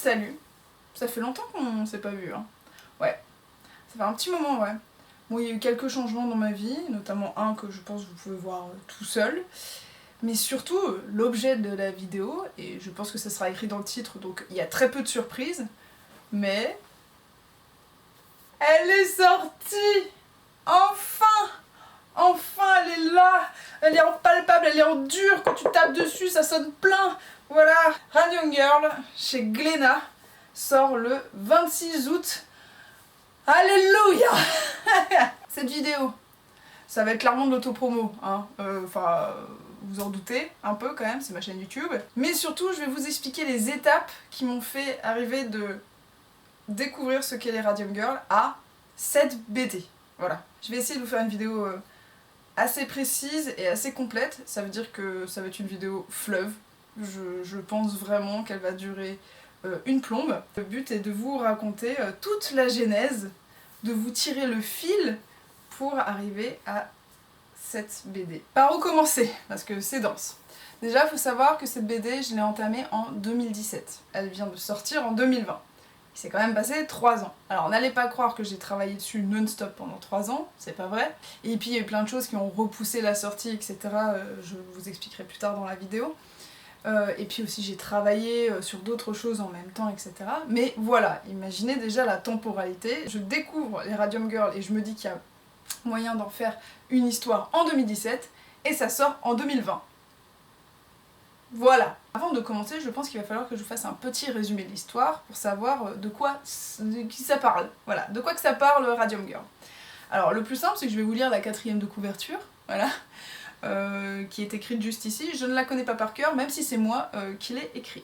Salut. Ça fait longtemps qu'on s'est pas vu, hein. Ouais, ça fait un petit moment, ouais. Bon, il y a eu quelques changements dans ma vie, notamment un que je pense que vous pouvez voir tout seul. Mais surtout, l'objet de la vidéo, et je pense que ça sera écrit dans le titre, donc il y a très peu de surprises, mais... Elle est sortie! Enfin! Enfin, elle est là! Elle est en palpable, elle est en dur, quand tu tapes dessus, ça sonne plein! Voilà, Radium Girl, chez Glénat, sort le 26 août. Alléluia. Cette vidéo, ça va être clairement de l'autopromo, hein. Vous en doutez un peu quand même, c'est ma chaîne YouTube. Mais surtout, je vais vous expliquer les étapes qui m'ont fait arriver de découvrir ce qu'est les Radium Girl à cette BD. Voilà. Je vais essayer de vous faire une vidéo assez précise et assez complète. Ça veut dire que ça va être une vidéo fleuve. Je pense vraiment qu'elle va durer une plombe. Le but est de vous raconter toute la genèse, de vous tirer le fil pour arriver à cette BD. Par où commencer? Parce que c'est dense. Déjà, il faut savoir que cette BD, je l'ai entamée en 2017. Elle vient de sortir en 2020. Il s'est quand même passé 3 ans. Alors n'allez pas croire que j'ai travaillé dessus non-stop pendant 3 ans, c'est pas vrai. Et puis il y a eu plein de choses qui ont repoussé la sortie, etc. Je vous expliquerai plus tard dans la vidéo. Et puis aussi j'ai travaillé sur d'autres choses en même temps, etc. Mais voilà, imaginez déjà la temporalité. Je découvre les Radium Girl et je me dis qu'il y a moyen d'en faire une histoire en 2017 et ça sort en 2020. Voilà. Avant de commencer, je pense qu'il va falloir que je vous fasse un petit résumé de l'histoire pour savoir de qui ça parle. Voilà, de quoi que ça parle Radium Girl. Alors le plus simple, c'est que je vais vous lire la 4e de couverture, voilà, qui est écrite juste ici. Je ne la connais pas par cœur, même si c'est moi qui l'ai écrit.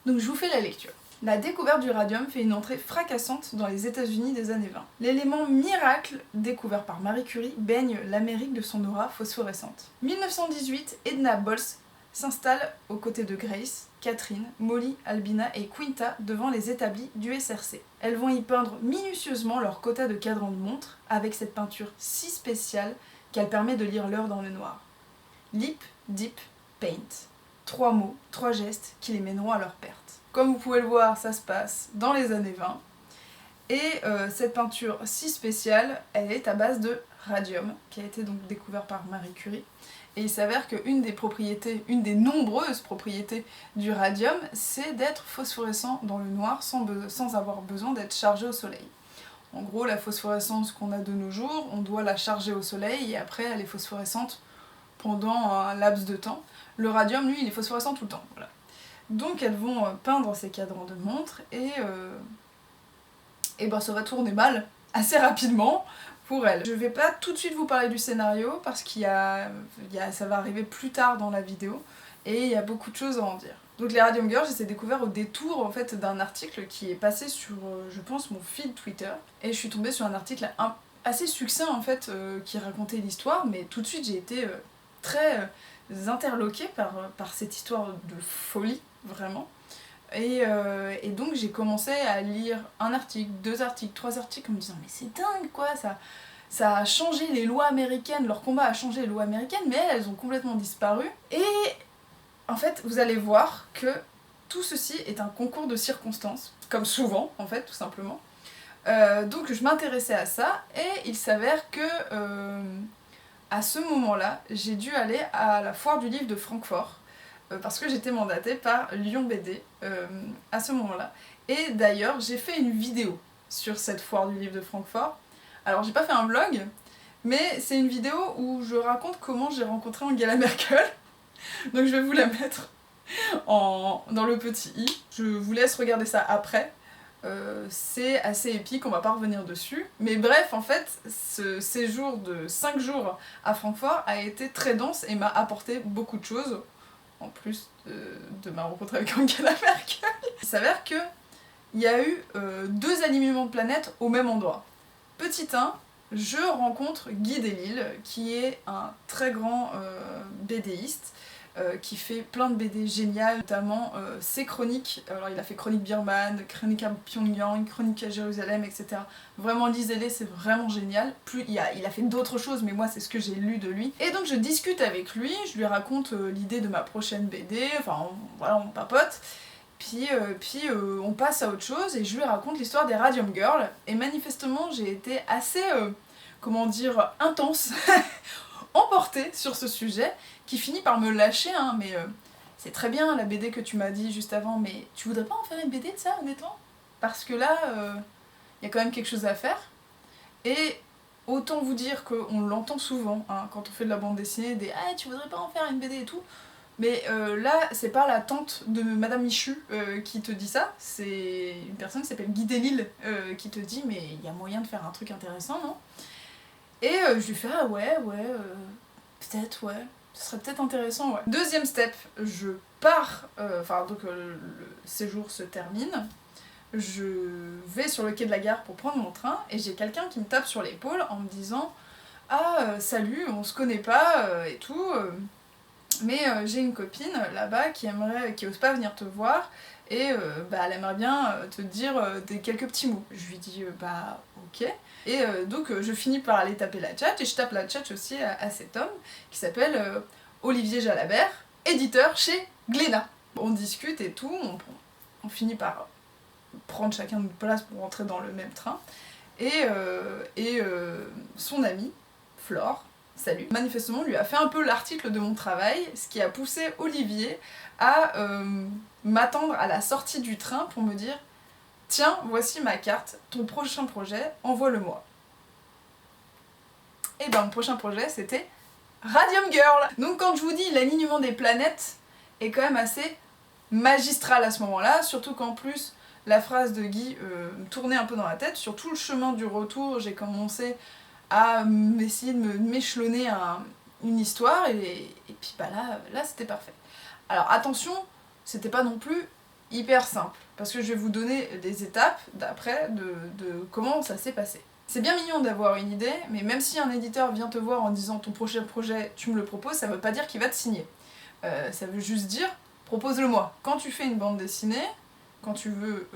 Donc je vous fais la lecture. La découverte du radium fait une entrée fracassante dans les États-Unis des années 20. L'élément miracle découvert par Marie Curie baigne l'Amérique de son aura phosphorescente. 1918, Edna Bolz s'installe aux côtés de Grace, Catherine, Molly, Albina et Quinta devant les établis du SRC. Elles vont y peindre minutieusement leur quota de cadrans de montre avec cette peinture si spéciale qu'elle permet de lire l'heure dans le noir. Lip, Deep, Paint. 3 mots, 3 gestes qui les mèneront à leur perte. Comme vous pouvez le voir, ça se passe dans les années 20. Et cette peinture si spéciale, elle est à base de radium, qui a été donc découvert par Marie Curie. Et il s'avère qu'une des propriétés, une des nombreuses propriétés du radium, c'est d'être phosphorescent dans le noir sans avoir besoin d'être chargé au soleil. En gros, la phosphorescence qu'on a de nos jours, on doit la charger au soleil et après elle est phosphorescente pendant un laps de temps. Le radium, lui, il est phosphorescent tout le temps. Voilà. Donc elles vont peindre ces cadrans de montre et ben ça va tourner mal assez rapidement pour elles. Je vais pas tout de suite vous parler du scénario parce ça va arriver plus tard dans la vidéo et il y a beaucoup de choses à en dire. Donc les Radium Girls, je les ai découverts au détour en fait d'un article qui est passé sur, je pense, mon feed Twitter et je suis tombée sur un article assez succinct en fait qui racontait l'histoire, mais tout de suite j'ai été très interloquée par cette histoire de folie, vraiment. Et donc j'ai commencé à lire un article, 2 articles, 3 articles en me disant mais c'est dingue quoi, ça a changé les lois américaines, leur combat a changé les lois américaines, mais elles ont complètement disparu. Et en fait vous allez voir que tout ceci est un concours de circonstances, comme souvent en fait tout simplement. Donc je m'intéressais à ça et il s'avère que à ce moment-là j'ai dû aller à la foire du livre de Francfort. Parce que j'étais mandatée par Lyon BD à ce moment-là. Et d'ailleurs, j'ai fait une vidéo sur cette foire du livre de Francfort. Alors, j'ai pas fait un vlog, mais c'est une vidéo où je raconte comment j'ai rencontré Angela Merkel. Donc je vais vous la mettre dans le petit i. Je vous laisse regarder ça après. C'est assez épique, on va pas revenir dessus. Mais bref, en fait, ce séjour de 5 jours à Francfort a été très dense et m'a apporté beaucoup de choses. En plus de ma rencontre avec Angela Merkel. Il s'avère qu'il y a eu 2 alignements de planètes au même endroit. Petit 1, je rencontre Guy Delisle, qui est un très grand BDiste, qui fait plein de BD géniales, notamment ses chroniques. Alors il a fait Chronique Birman, Chronique à Pyongyang, Chronique à Jérusalem, etc. Vraiment lisez-les, c'est vraiment génial. Il a fait d'autres choses, mais moi c'est ce que j'ai lu de lui. Et donc je discute avec lui, je lui raconte l'idée de ma prochaine BD, enfin voilà, on papote. Puis on passe à autre chose et je lui raconte l'histoire des Radium Girls. Et manifestement, j'ai été assez, comment dire, intense, emportée sur ce sujet, qui finit par me lâcher, hein, mais c'est très bien la BD que tu m'as dit juste avant, mais tu voudrais pas en faire une BD de ça, honnêtement? Parce que là, y a quand même quelque chose à faire. Et autant vous dire qu'on l'entend souvent, hein, quand on fait de la bande dessinée, des « Ah, tu voudrais pas en faire une BD et tout ?» Mais là, c'est pas la tante de Madame Michu qui te dit ça, c'est une personne qui s'appelle Guy Delisle qui te dit « Mais il y a moyen de faire un truc intéressant, non ?» Et je lui fais « Ah ouais, peut-être, ouais, ce serait peut-être intéressant, ouais. » Deuxième step, je pars, donc le séjour se termine, je vais sur le quai de la gare pour prendre mon train, et j'ai quelqu'un qui me tape sur l'épaule en me disant « Ah, salut, on se connaît pas, et tout, mais j'ai une copine là-bas qui ose pas venir te voir, et elle aimerait bien te dire quelques petits mots. » Je lui dis bah ok. Et donc je finis par aller taper la tchatch, et je tape la tchatch aussi à cet homme qui s'appelle Olivier Jalabert, éditeur chez Glénat. On discute et tout, on finit par prendre chacun notre place pour rentrer dans le même train, et son amie, Flore, salut, manifestement lui a fait un peu l'article de mon travail, ce qui a poussé Olivier à m'attendre à la sortie du train pour me dire « Tiens, voici ma carte, ton prochain projet, envoie-le-moi. » Et ben mon prochain projet c'était Radium Girl. Donc quand je vous dis l'alignement des planètes est quand même assez magistral à ce moment-là, surtout qu'en plus la phrase de Guy me tournait un peu dans la tête. Sur tout le chemin du retour, j'ai commencé à essayer de m'échelonner une histoire, et puis bah là c'était parfait. Alors attention, c'était pas non plus hyper simple, parce que je vais vous donner des étapes d'après de comment ça s'est passé. C'est bien mignon d'avoir une idée, mais même si un éditeur vient te voir en disant ton prochain projet, tu me le proposes, ça veut pas dire qu'il va te signer. Ça veut juste dire, propose-le-moi. Quand tu fais une bande dessinée, quand tu veux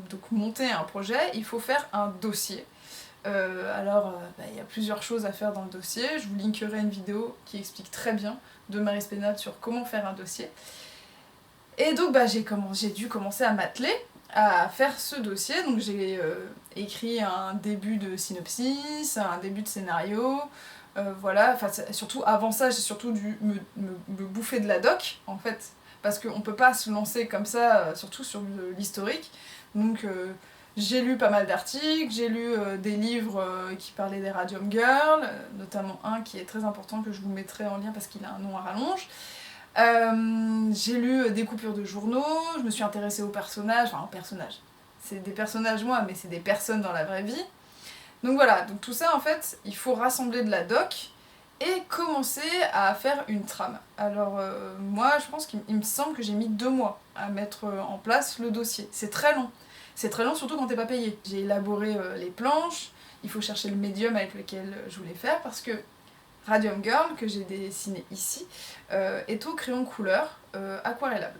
donc monter un projet, il faut faire un dossier. Il y a plusieurs choses à faire dans le dossier. Je vous linkerai une vidéo qui explique très bien de Marie Spénade sur comment faire un dossier. Et donc j'ai dû commencer à m'atteler à faire ce dossier. Donc j'ai écrit un début de synopsis, un début de scénario, voilà. Enfin, surtout avant ça, j'ai surtout dû me bouffer de la doc, en fait, parce qu'on peut pas se lancer comme ça, surtout sur l'historique. Donc j'ai lu pas mal d'articles, j'ai lu des livres qui parlaient des Radium Girls, notamment un qui est très important que je vous mettrai en lien parce qu'il a un nom à rallonge. J'ai lu des coupures de journaux, je me suis intéressée aux personnages, enfin aux personnages. C'est des personnages moi, mais c'est des personnes dans la vraie vie. Donc voilà, donc tout ça en fait, il faut rassembler de la doc et commencer à faire une trame. Alors moi je pense qu'il me semble que j'ai mis 2 mois à mettre en place le dossier. C'est très long. C'est très long surtout quand t'es pas payé. J'ai élaboré les planches, il faut chercher le médium avec lequel je voulais faire, parce que Radium Girl, que j'ai dessiné ici, est au crayon couleur aquarellable.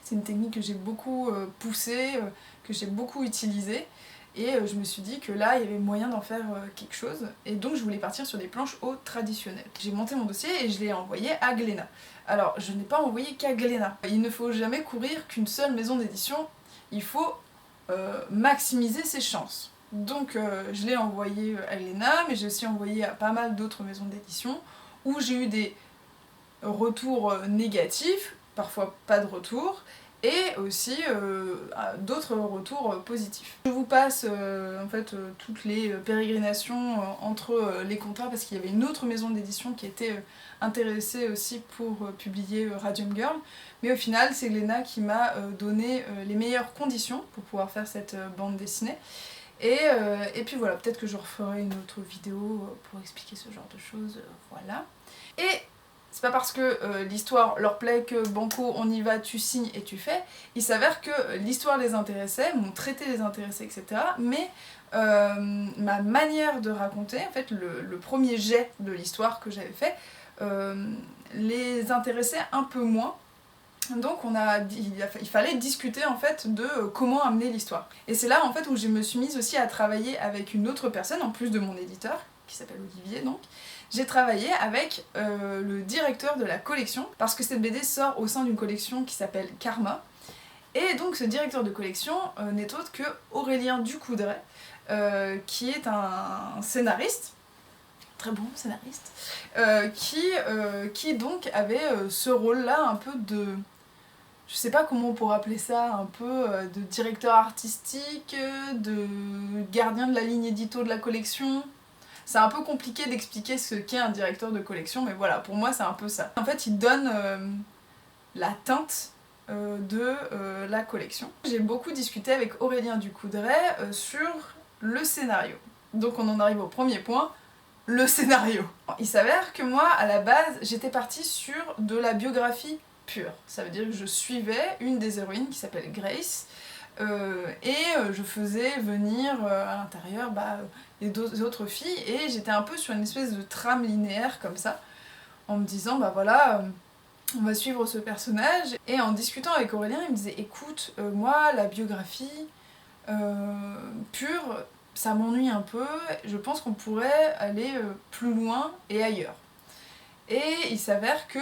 C'est une technique que j'ai beaucoup poussée, que j'ai beaucoup utilisée, et je me suis dit que là il y avait moyen d'en faire quelque chose, et donc je voulais partir sur des planches au traditionnel. J'ai monté mon dossier et je l'ai envoyé à Glénat. Alors je n'ai pas envoyé qu'à Glénat. Il ne faut jamais courir qu'une seule maison d'édition, il faut maximiser ses chances. Donc je l'ai envoyé à Glénat, mais j'ai aussi envoyé à pas mal d'autres maisons d'édition où j'ai eu des retours négatifs, parfois pas de retour, et aussi d'autres retours positifs. Je vous passe toutes les pérégrinations entre les contrats, parce qu'il y avait une autre maison d'édition qui était intéressée aussi pour publier Radium Girl, mais au final c'est Glénat qui m'a donné les meilleures conditions pour pouvoir faire cette bande dessinée. Et puis voilà, peut-être que je referai une autre vidéo pour expliquer ce genre de choses, voilà. Et c'est pas parce que l'histoire leur plaît que banco, on y va, tu signes et tu fais. Il s'avère que l'histoire les intéressait, mon traité les intéressait, etc. Mais ma manière de raconter, en fait, le premier jet de l'histoire que j'avais fait, les intéressait un peu moins. Donc il fallait discuter en fait de comment amener l'histoire. Et c'est là en fait où je me suis mise aussi à travailler avec une autre personne, en plus de mon éditeur, qui s'appelle Olivier donc. J'ai travaillé avec le directeur de la collection, parce que cette BD sort au sein d'une collection qui s'appelle Karma. Et donc ce directeur de collection n'est autre que Aurélien Ducoudray, qui est un scénariste, très bon scénariste, qui donc avait ce rôle-là un peu de... Je sais pas comment on pourrait appeler ça, un peu de directeur artistique, de gardien de la ligne édito de la collection. C'est un peu compliqué d'expliquer ce qu'est un directeur de collection, mais voilà, pour moi c'est un peu ça. En fait, il donne la teinte de la collection. J'ai beaucoup discuté avec Aurélien Ducoudray sur le scénario. Donc on en arrive au premier point, le scénario. Il s'avère que moi, à la base, j'étais partie sur de la biographie pure. Ça veut dire que je suivais une des héroïnes qui s'appelle Grace, je faisais venir à l'intérieur les deux autres filles, et j'étais un peu sur une espèce de trame linéaire comme ça, en me disant bah voilà, on va suivre ce personnage. Et en discutant avec Aurélien, il me disait écoute, moi la biographie pure, ça m'ennuie un peu, je pense qu'on pourrait aller plus loin et ailleurs. Et il s'avère que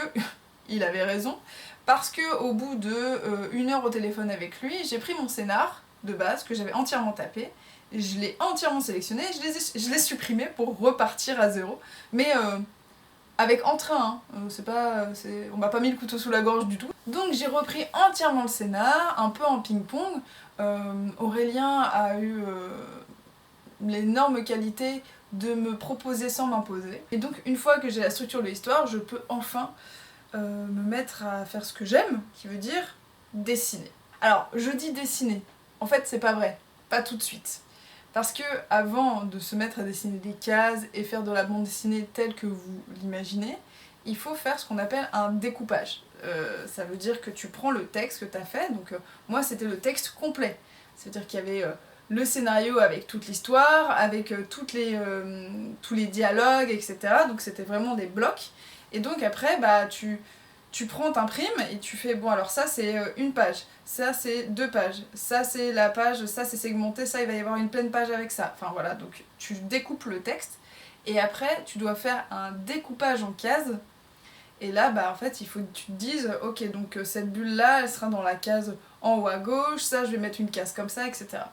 il avait raison, parce que au bout de 1 heure au téléphone avec lui, j'ai pris mon scénar de base que j'avais entièrement tapé, je l'ai entièrement sélectionné, je l'ai supprimé pour repartir à zéro, mais avec entrain, hein. On m'a pas mis le couteau sous la gorge du tout. Donc j'ai repris entièrement le scénar, un peu en ping-pong. Aurélien a eu l'énorme qualité de me proposer sans m'imposer. Et donc une fois que j'ai la structure de l'histoire, je peux enfin me mettre à faire ce que j'aime, qui veut dire dessiner. Alors je dis dessiner, en fait c'est pas vrai, pas tout de suite. Parce que avant de se mettre à dessiner des cases et faire de la bande dessinée telle que vous l'imaginez, il faut faire ce qu'on appelle un découpage. Ça veut dire que tu prends le texte que tu as fait, donc moi c'était le texte complet. C'est-à-dire qu'il y avait le scénario avec toute l'histoire, avec tous les dialogues, etc. Donc c'était vraiment des blocs. Et donc après, tu prends, t'imprimes et tu fais, bon alors ça c'est 1 page, ça c'est 2 pages, ça c'est la page, ça c'est segmenté, ça il va y avoir une pleine page avec ça. Enfin voilà, donc tu découpes le texte et après tu dois faire un découpage en cases. Et là, en fait, il faut que tu te dises, ok, donc cette bulle-là, elle sera dans la case en haut à gauche, ça je vais mettre une case comme ça, etc.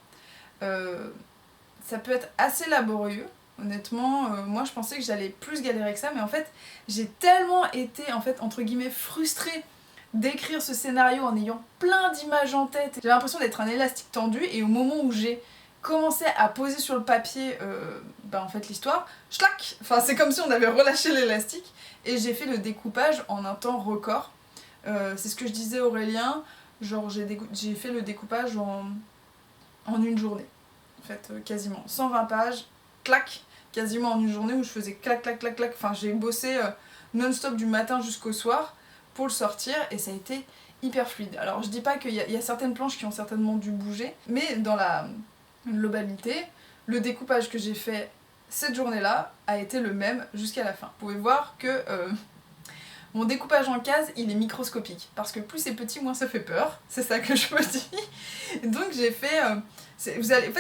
Ça peut être assez laborieux. Honnêtement, moi je pensais que j'allais plus galérer que ça, mais en fait j'ai tellement été entre guillemets frustrée d'écrire ce scénario en ayant plein d'images en tête. J'avais l'impression d'être un élastique tendu, et au moment où j'ai commencé à poser sur le papier en fait l'histoire, schlac, enfin c'est comme si on avait relâché l'élastique, et j'ai fait le découpage en un temps record. C'est ce que je disais à Aurélien, genre j'ai fait le découpage en 1 journée, en fait quasiment 120 pages. Clac, quasiment en 1 journée, où je faisais clac, clac, clac, clac. Enfin, j'ai bossé non-stop du matin jusqu'au soir pour le sortir, et ça a été hyper fluide. Alors, je dis pas qu'il y a certaines planches qui ont certainement dû bouger, mais dans la globalité, le découpage que j'ai fait cette journée-là a été le même jusqu'à la fin. Vous pouvez voir que mon découpage en cases, il est microscopique, parce que plus c'est petit, moins ça fait peur. C'est ça que je me dis. Donc j'ai fait...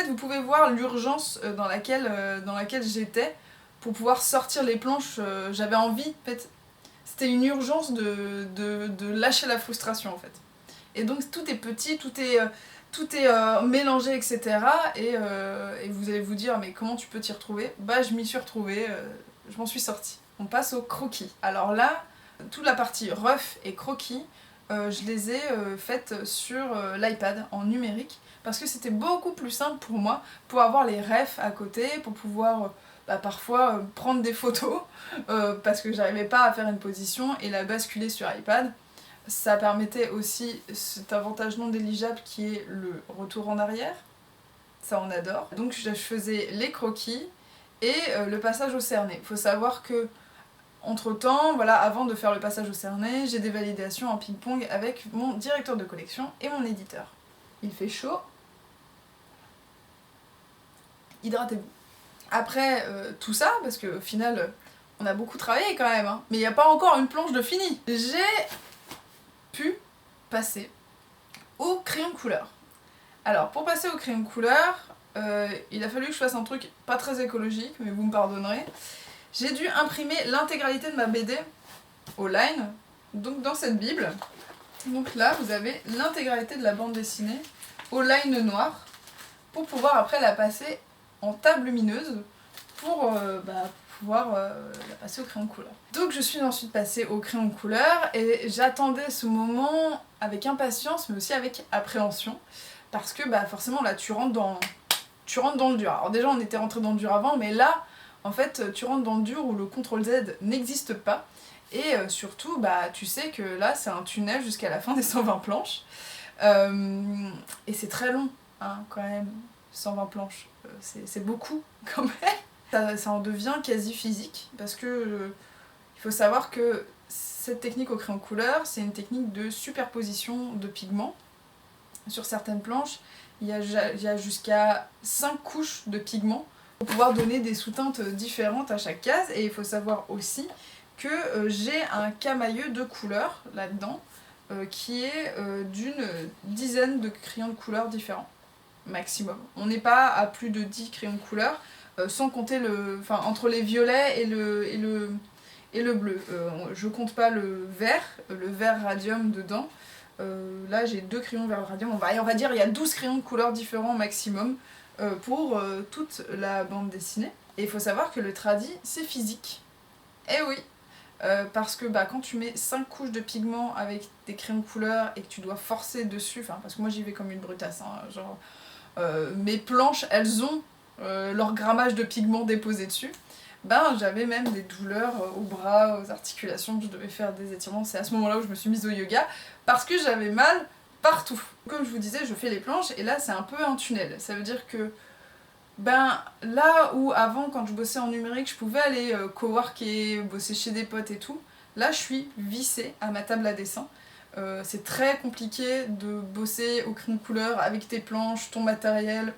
vous pouvez voir l'urgence dans laquelle j'étais pour pouvoir sortir les planches. J'avais envie, en fait, c'était une urgence de lâcher la frustration, en fait. Et donc tout est petit, tout est mélangé, etc. Et vous allez vous dire, mais comment tu peux t'y retrouver ? Je m'y suis retrouvée, je m'en suis sortie. On passe au croquis. Alors là, toute la partie rough et croquis, je les ai faites sur l'iPad en numérique, parce que c'était beaucoup plus simple pour moi, pour avoir les refs à côté, pour pouvoir parfois prendre des photos, parce que j'arrivais pas à faire une position et la basculer sur iPad. Ça permettait aussi cet avantage non négligeable qui est le retour en arrière. Ça on adore. Donc je faisais les croquis et le passage au cerné. Il faut savoir que entre temps, voilà, avant de faire le passage au cerné, j'ai des validations en ping-pong avec mon directeur de collection et mon éditeur. Il fait chaud. Hydratez-vous. Après tout ça, parce qu'au final, on a beaucoup travaillé quand même, hein, mais il n'y a pas encore une planche de fini. J'ai pu passer au crayon de couleur. Alors, pour passer au crayon de couleur, il a fallu que je fasse un truc pas très écologique, mais vous me pardonnerez. J'ai dû imprimer l'intégralité de ma BD au line, donc dans cette bible. Donc là, vous avez l'intégralité de la bande dessinée au line noir pour pouvoir après la passer en table lumineuse pour pouvoir la passer au crayon de couleur. Donc je suis ensuite passée au crayon de couleur et j'attendais ce moment avec impatience mais aussi avec appréhension parce que forcément là tu rentres dans le dur. Alors déjà on était rentré dans le dur avant mais là en fait tu rentres dans le dur où le CTRL Z n'existe pas et surtout tu sais que là c'est un tunnel jusqu'à la fin des 120 planches et c'est très long hein, quand même, 120 planches, c'est beaucoup quand même. Ça en devient quasi physique parce que il faut savoir que cette technique au crayon couleur c'est une technique de superposition de pigments. Sur certaines planches il y a jusqu'à 5 couches de pigments pour pouvoir donner des sous-teintes différentes à chaque case et il faut savoir aussi que j'ai un camailleux de couleurs là-dedans qui est d'une dizaine de crayons de couleurs différents maximum. On n'est pas à plus de 10 crayons de couleur sans compter entre les violets et le bleu. Je compte pas le vert radium dedans. Là j'ai 2 crayons vert radium, on va dire il y a 12 crayons de couleurs différents maximum pour toute la bande dessinée. Et il faut savoir que le tradi c'est physique. Eh oui, parce que quand tu mets 5 couches de pigments avec des crayons de couleur et que tu dois forcer dessus, parce que moi j'y vais comme une brutasse, hein, genre mes planches elles ont leur grammage de pigments déposé dessus, j'avais même des douleurs aux bras, aux articulations, je devais faire des étirements. C'est à ce moment là où je me suis mise au yoga parce que j'avais mal partout. Comme je vous disais, je fais les planches et là c'est un peu un tunnel, ça veut dire que là où avant quand je bossais en numérique je pouvais aller coworker, bosser chez des potes et tout, là je suis vissée à ma table à dessin. C'est très compliqué de bosser au crayon de couleur avec tes planches, ton matériel,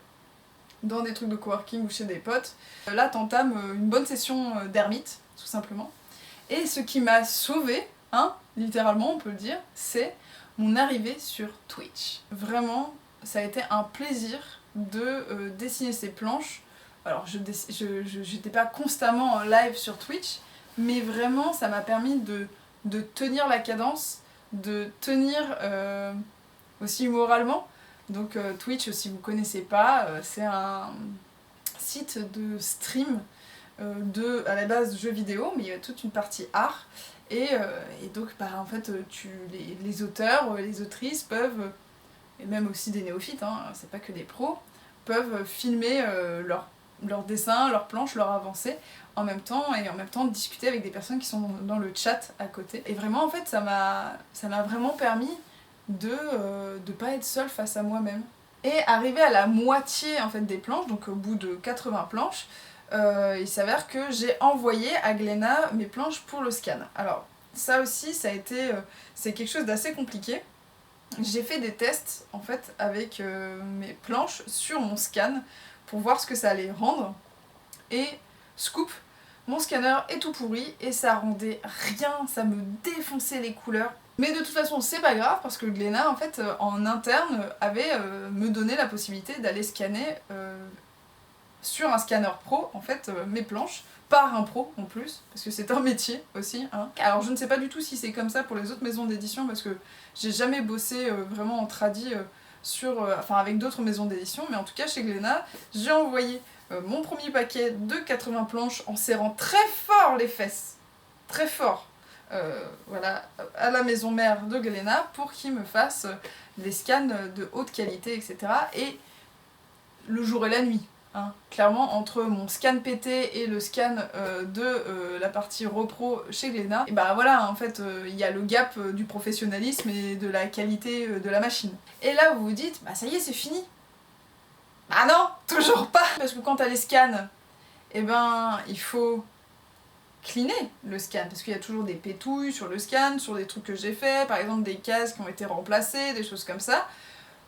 dans des trucs de coworking ou chez des potes. Là t'entames une bonne session d'ermite, tout simplement. Et ce qui m'a sauvée, littéralement on peut le dire, c'est mon arrivée sur Twitch. Vraiment, ça a été un plaisir de dessiner ces planches. Alors je j'étais pas constamment en live sur Twitch, mais vraiment ça m'a permis de tenir la cadence, de tenir aussi moralement. Donc Twitch, si vous connaissez pas, c'est un site de stream à la base jeux vidéo, mais il y a toute une partie art. Et donc en fait les auteurs, les autrices peuvent, et même aussi des néophytes, c'est pas que des pros, peuvent filmer leurs dessins, leurs planches, leurs avancées en même temps et en même temps discuter avec des personnes qui sont dans le chat à côté. Et vraiment en fait ça m'a vraiment permis de pas être seule face à moi-même. Et arrivé à la moitié en fait des planches, donc au bout de 80 planches, il s'avère que j'ai envoyé à Glénat mes planches pour le scan. Alors ça aussi ça a été c'est quelque chose d'assez compliqué. J'ai fait des tests en fait avec mes planches sur mon scan pour voir ce que ça allait rendre. Et scoop, mon scanner est tout pourri et ça rendait rien, ça me défonçait les couleurs. Mais de toute façon c'est pas grave parce que Glénat en fait en interne avait me donné la possibilité d'aller scanner sur un scanner pro en fait mes planches par un pro en plus parce que c'est un métier aussi. Alors je ne sais pas du tout si c'est comme ça pour les autres maisons d'édition parce que j'ai jamais bossé vraiment en tradi avec d'autres maisons d'édition, mais en tout cas chez Glénat j'ai envoyé mon premier paquet de 80 planches en serrant très fort les fesses, très fort, voilà, à la maison mère de Glénat pour qu'ils me fassent des scans de haute qualité, etc. Et le jour et la nuit. Clairement, entre mon scan PT et le scan de la partie repro chez Glénat, et voilà, en fait, il y a le gap du professionnalisme et de la qualité de la machine. Et là, vous vous dites, ça y est, c'est fini. Ah non, toujours pas. Parce que quand t'as les scans, il faut cleaner le scan, parce qu'il y a toujours des pétouilles sur le scan, sur des trucs que j'ai fait, par exemple des cases qui ont été remplacées, des choses comme ça.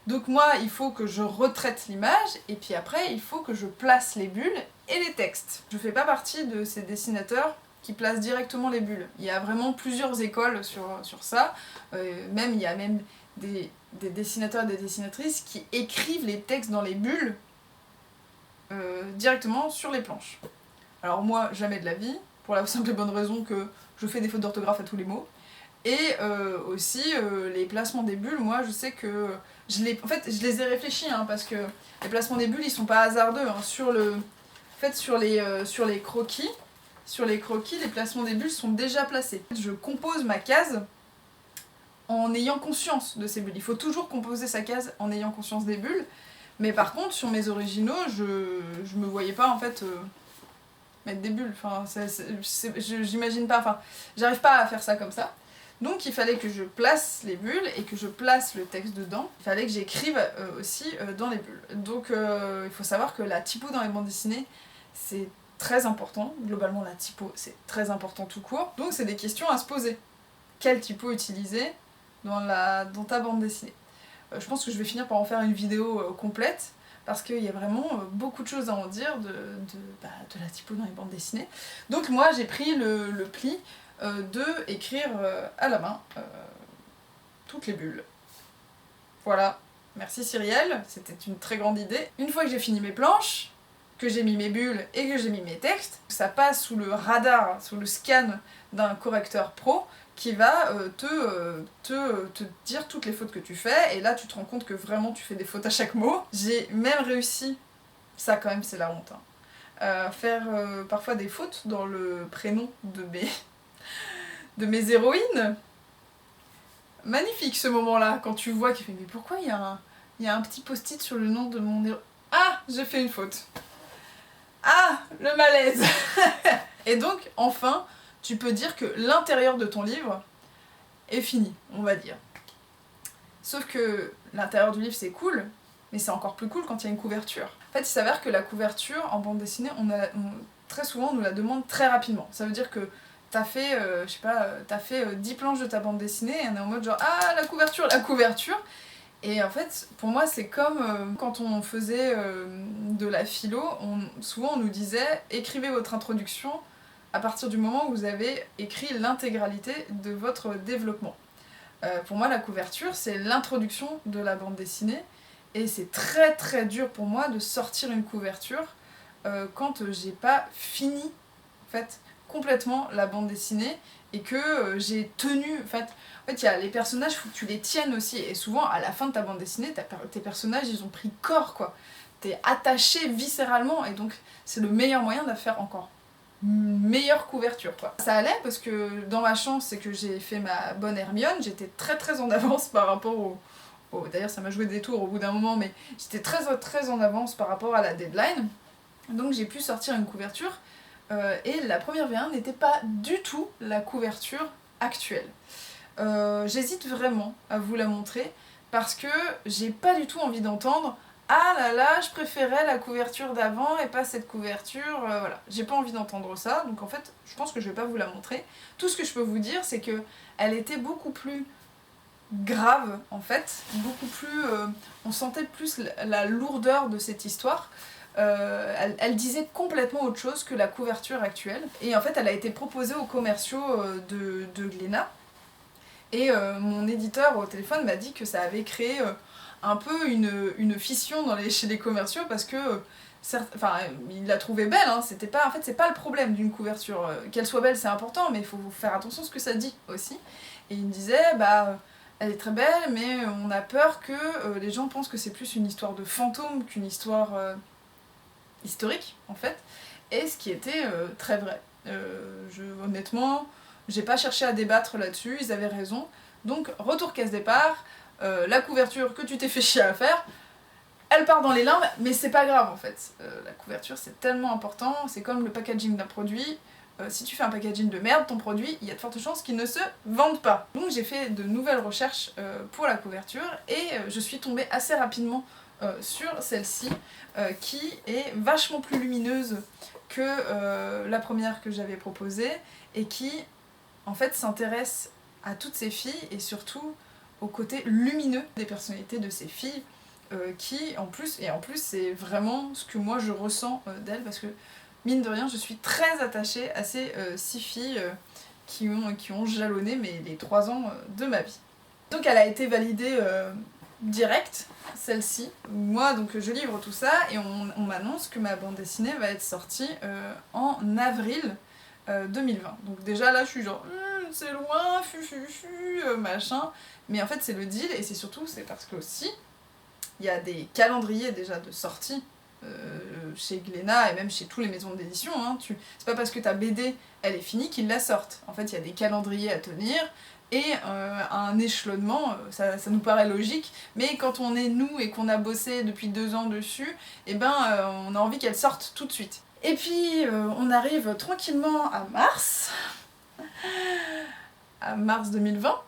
Donc moi, il faut que je retraite l'image, et puis après, il faut que je place les bulles et les textes. Je fais pas partie de ces dessinateurs qui placent directement les bulles. Il y a vraiment plusieurs écoles sur ça. Il y a même des dessinateurs et des dessinatrices qui écrivent les textes dans les bulles directement sur les planches. Alors moi, jamais de la vie, pour la simple et bonne raison que je fais des fautes d'orthographe à tous les mots. Et aussi les placements des bulles, moi je sais que je les ai réfléchis hein, parce que les placements des bulles ils sont pas hasardeux hein. Sur les croquis, les placements des bulles sont déjà placés. Je compose ma case en ayant conscience de ces bulles. Il faut toujours composer sa case en ayant conscience des bulles. Mais par contre, sur mes originaux, je me voyais pas en fait mettre des bulles. Enfin, j'imagine pas, enfin, j'arrive pas à faire ça comme ça. Donc il fallait que je place les bulles et que je place le texte dedans. Il fallait que j'écrive aussi dans les bulles. Donc il faut savoir que la typo dans les bandes dessinées, c'est très important. Globalement, la typo, c'est très important tout court. Donc c'est des questions à se poser. Quelle typo utiliser dans ta bande dessinée? Je pense que je vais finir par en faire une vidéo complète parce qu'il y a vraiment beaucoup de choses à en dire de la typo dans les bandes dessinées. Donc moi j'ai pris le pli de écrire à la main toutes les bulles. Voilà, merci Cyrielle, c'était une très grande idée. Une fois que j'ai fini mes planches, que j'ai mis mes bulles et que j'ai mis mes textes, ça passe sous le radar, sous le scan d'un correcteur pro qui va te dire toutes les fautes que tu fais, et là tu te rends compte que vraiment tu fais des fautes à chaque mot. J'ai même réussi, ça quand même c'est la honte, hein, à faire parfois des fautes dans le prénom de mes héroïnes. Magnifique ce moment-là, quand tu vois qu'il fait « Mais pourquoi il y a un petit post-it sur le nom de mon héros ?» Ah, j'ai fait une faute. Ah, le malaise. Et donc, enfin, tu peux dire que l'intérieur de ton livre est fini, on va dire. Sauf que l'intérieur du livre c'est cool, mais c'est encore plus cool quand il y a une couverture. En fait, il s'avère que la couverture en bande dessinée, très souvent on nous la demande très rapidement. Ça veut dire que t'as fait, je sais pas, t'as fait 10 planches de ta bande dessinée et on est en mode genre ah la couverture. Et en fait, pour moi, c'est comme quand on faisait de la philo, souvent on nous disait écrivez votre introduction à partir du moment où vous avez écrit l'intégralité de votre développement. Pour moi, la couverture, c'est l'introduction de la bande dessinée, et c'est très très dur pour moi de sortir une couverture quand j'ai pas fini en fait, complètement la bande dessinée et que j'ai tenu. En fait, il y a les personnages, il faut que tu les tiennes aussi, et souvent à la fin de ta bande dessinée, tes personnages ils ont pris corps quoi. T'es attaché viscéralement, et donc c'est le meilleur moyen de faire encore meilleure couverture quoi. Ça allait parce que dans ma chance c'est que j'ai fait ma bonne Hermione, j'étais très très en avance par rapport d'ailleurs ça m'a joué des tours au bout d'un moment, mais j'étais très très en avance par rapport à la deadline, donc j'ai pu sortir une couverture et la première V1 n'était pas du tout la couverture actuelle. J'hésite vraiment à vous la montrer parce que j'ai pas du tout envie d'entendre ah là là, je préférais la couverture d'avant et pas cette couverture, voilà. J'ai pas envie d'entendre ça, donc en fait, je pense que je vais pas vous la montrer. Tout ce que je peux vous dire, c'est que elle était beaucoup plus grave, en fait, beaucoup plus... on sentait plus la lourdeur de cette histoire. Elle disait complètement autre chose que la couverture actuelle. Et en fait, elle a été proposée aux commerciaux de Glénat. Et mon éditeur au téléphone m'a dit que ça avait créé... un peu une fission chez les commerciaux parce que il la trouvait belle, hein, c'était pas, en fait c'est pas le problème d'une couverture, qu'elle soit belle c'est important mais il faut faire attention à ce que ça dit aussi, et il me disait elle est très belle mais on a peur que les gens pensent que c'est plus une histoire de fantôme qu'une histoire historique en fait, et ce qui était très vrai. Honnêtement j'ai pas cherché à débattre là-dessus, ils avaient raison, donc retour case départ. La couverture que tu t'es fait chier à faire, elle part dans les limbes, mais c'est pas grave en fait. La couverture c'est tellement important, c'est comme le packaging d'un produit. Si tu fais un packaging de merde, ton produit, il y a de fortes chances qu'il ne se vende pas. Donc j'ai fait de nouvelles recherches pour la couverture et je suis tombée assez rapidement sur celle-ci qui est vachement plus lumineuse que la première que j'avais proposée et qui en fait s'intéresse à toutes ces filles et surtout au côté lumineux des personnalités de ces filles qui en plus c'est vraiment ce que moi je ressens d'elles, parce que mine de rien je suis très attachée à ces 6 filles qui ont jalonné les 3 ans de ma vie. Donc elle a été validée direct, celle-ci. Moi donc je livre tout ça et on m'annonce que ma bande dessinée va être sortie en avril 2020. Donc déjà là je suis genre c'est loin, machin. Mais en fait c'est le deal, et c'est surtout, c'est parce que aussi, il y a des calendriers déjà de sortie chez Glénat et même chez toutes les maisons d'édition, hein. C'est pas parce que ta BD elle est finie qu'ils la sortent. En fait il y a des calendriers à tenir et un échelonnement, ça nous paraît logique, mais quand on est nous et qu'on a bossé depuis 2 ans dessus, et ben on a envie qu'elle sorte tout de suite. Et puis on arrive tranquillement à mars 2020.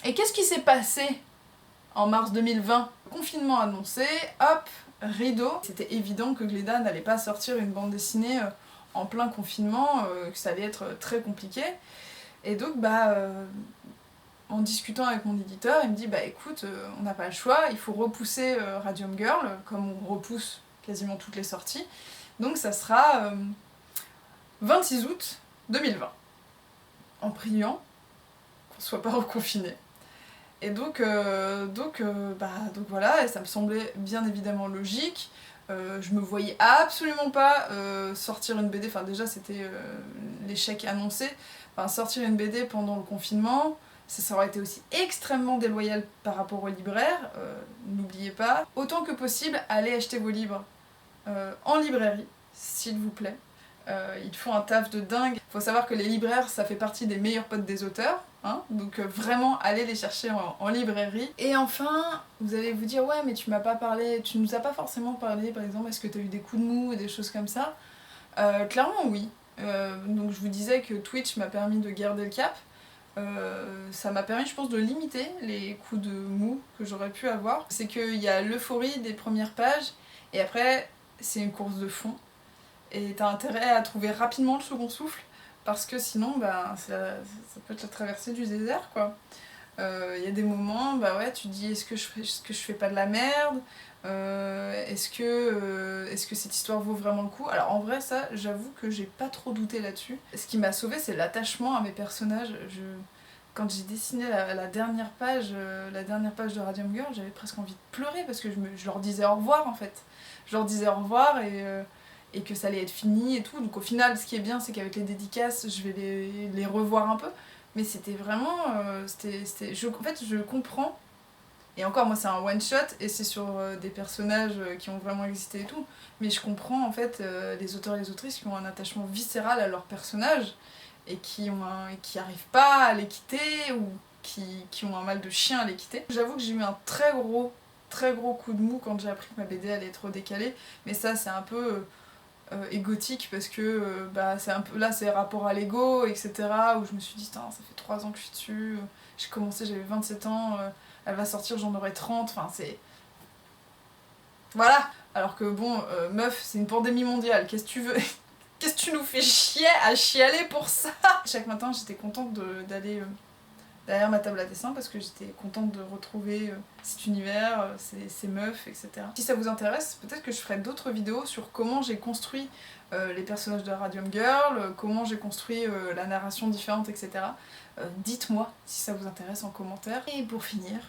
Et qu'est-ce qui s'est passé en mars 2020? Confinement annoncé, hop, rideau. C'était évident que Glénat n'allait pas sortir une bande dessinée en plein confinement, que ça allait être très compliqué. Et donc en discutant avec mon éditeur, il me dit écoute, on n'a pas le choix, il faut repousser Radium Girl, comme on repousse quasiment toutes les sorties. Donc ça sera 26 août 2020, en priant qu'on soit pas reconfiné. Et donc voilà, et ça me semblait bien évidemment logique. Je me voyais absolument pas sortir une BD, enfin déjà c'était l'échec annoncé, enfin sortir une BD pendant le confinement, ça aurait été aussi extrêmement déloyal par rapport aux libraires. N'oubliez pas, autant que possible, allez acheter vos livres en librairie, s'il vous plaît. Ils font un taf de dingue. Faut savoir que les libraires, ça fait partie des meilleurs potes des auteurs, hein, donc vraiment allez les chercher en librairie. Et enfin, vous allez vous dire ouais mais tu m'as pas parlé, tu nous as pas forcément parlé par exemple, est-ce que tu as eu des coups de mou et des choses comme ça? Clairement oui. Donc je vous disais que Twitch m'a permis de garder le cap. Ça m'a permis je pense de limiter les coups de mou que j'aurais pu avoir. C'est qu'il y a l'euphorie des premières pages et après c'est une course de fond. Et t'as intérêt à trouver rapidement le second souffle, parce que sinon ça peut être la traversée du désert quoi. Y a des moments, ouais, tu te dis est-ce que je fais pas de la merde, est-ce que cette histoire vaut vraiment le coup? Alors en vrai ça, j'avoue que j'ai pas trop douté là-dessus. Ce qui m'a sauvé c'est l'attachement à mes personnages. Quand j'ai dessiné la dernière page de Radium Girl, j'avais presque envie de pleurer parce que je leur disais au revoir en fait. Je leur disais au revoir et que ça allait être fini et tout. Donc au final, ce qui est bien, c'est qu'avec les dédicaces, je vais les revoir un peu. Mais c'était vraiment... en fait, je comprends. Et encore, moi, c'est un one-shot et c'est sur des personnages qui ont vraiment existé et tout. Mais je comprends, en fait, les auteurs et les autrices qui ont un attachement viscéral à leurs personnages et qui arrivent pas à les quitter ou qui ont un mal de chien à les quitter. J'avoue que j'ai eu un très gros coup de mou quand j'ai appris que ma BD allait être décalée. Mais ça, c'est un peu... égotique parce que c'est un peu là c'est rapport à l'ego etc, où je me suis dit ça fait 3 ans que je suis dessus, j'ai commencé j'avais 27 ans, elle va sortir j'en aurai 30, enfin c'est voilà, alors que bon meuf c'est une pandémie mondiale, qu'est-ce que tu veux? Qu'est-ce que tu nous fais chier à chialer pour ça? Chaque matin j'étais contente d'aller derrière ma table à dessin parce que j'étais contente de retrouver cet univers, ces meufs, etc. Si ça vous intéresse, peut-être que je ferai d'autres vidéos sur comment j'ai construit les personnages de Radium Girl, comment j'ai construit la narration différente, etc. Dites-moi si ça vous intéresse en commentaire. Et pour finir,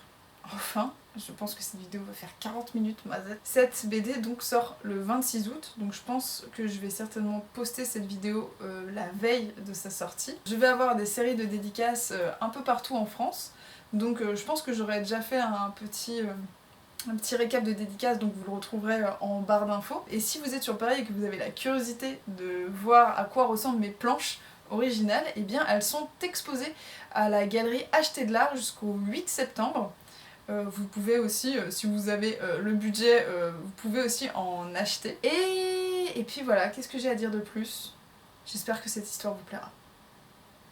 enfin, je pense que cette vidéo va faire 40 minutes, mazette. Cette BD donc sort le 26 août, donc je pense que je vais certainement poster cette vidéo la veille de sa sortie. Je vais avoir des séries de dédicaces un peu partout en France, donc je pense que j'aurais déjà fait un petit récap de dédicaces, donc vous le retrouverez en barre d'infos. Et si vous êtes sur Paris et que vous avez la curiosité de voir à quoi ressemblent mes planches originales, et bien elles sont exposées à la galerie Acheter de l'Art jusqu'au 8 septembre. Vous pouvez aussi, si vous avez le budget, vous pouvez aussi en acheter. Et puis voilà, qu'est-ce que j'ai à dire de plus? J'espère que cette histoire vous plaira.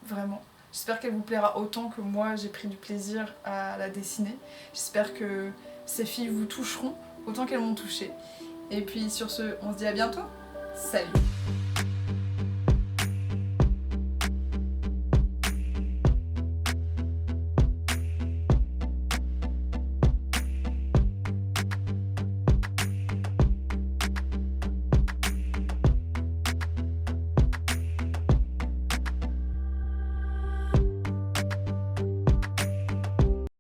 Vraiment. J'espère qu'elle vous plaira autant que moi j'ai pris du plaisir à la dessiner. J'espère que ces filles vous toucheront autant qu'elles m'ont touchée. Et puis sur ce, on se dit à bientôt. Salut!